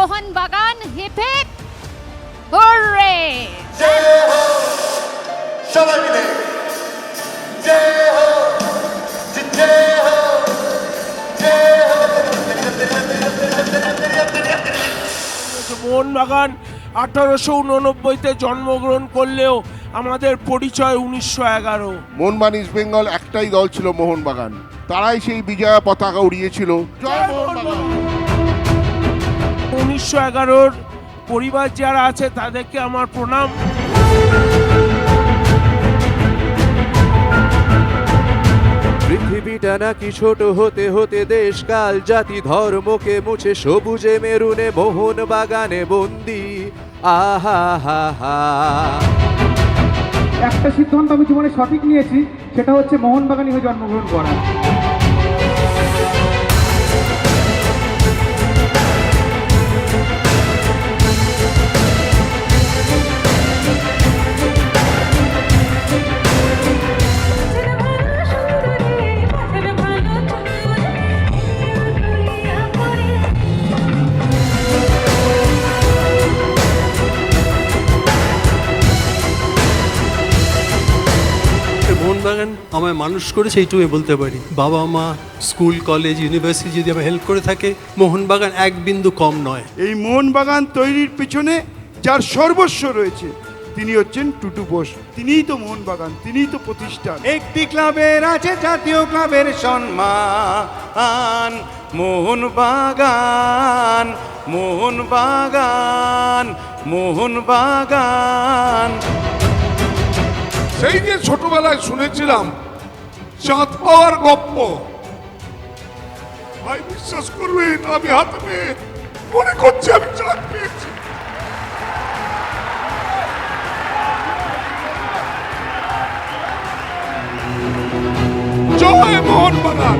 Mohun Bagan hip hip hurray. সবাই মিলে জয় হো, জয় হো, জয় হো। মোহনবাগান 1889-তে জন্মগ্রহণ করলেও আমাদের পরিচয় 1911। মোহনবাগান ইস্ট বেঙ্গল একটাই দল ছিল, মোহনবাগান। তারাই সেই বিজয়া পতাকা উড়িয়েছিল। জয় মোহনবাগান। 1911-র পরিবার যারা আছে তাদেরকে আমার প্রণাম। পৃথিবীটা নাকি ছোট হতে হতে দেশ কাল জাতি ধর্মকে মুছে সবুজে মেরুনে মোহনবাগানে বন্দি। আহা হা হা। একটা সিদ্ধান্ত আমি জীবনে সঠিক নিয়েছি, সেটা হচ্ছে মোহনবাগানে হয়ে জন্মগ্রহণ করা। মোহনবাগান আমায় মানুষ করেছে, এইটুকু বলতে পারি। বাবা মা, স্কুল, কলেজ, ইউনিভার্সিটি যদি আমায় হেল্প করে থাকে, মোহনবাগান এক বিন্দু কম নয়। এই মোহনবাগান তৈরির পিছনে যার সর্বস্ব রয়েছে তিনি হচ্ছেন টুটু বোস। তিনিই তো মোহনবাগান, তিনিই তো প্রতিষ্ঠান। একটি ক্লাবের আছে জাতীয় ক্লাবের সম্মান, মোহনবাগান, মোহনবাগান, মোহনবাগান। সেই যে ছোটবেলায় শুনেছিলাম চাঁদ পাওয়ার গপ্প, ভাই বিশ্বাস করবেন আমি হাতে পেয়ে মনে করছি আমি চাঁদ পেয়েছি। জয় মোহনবাগান।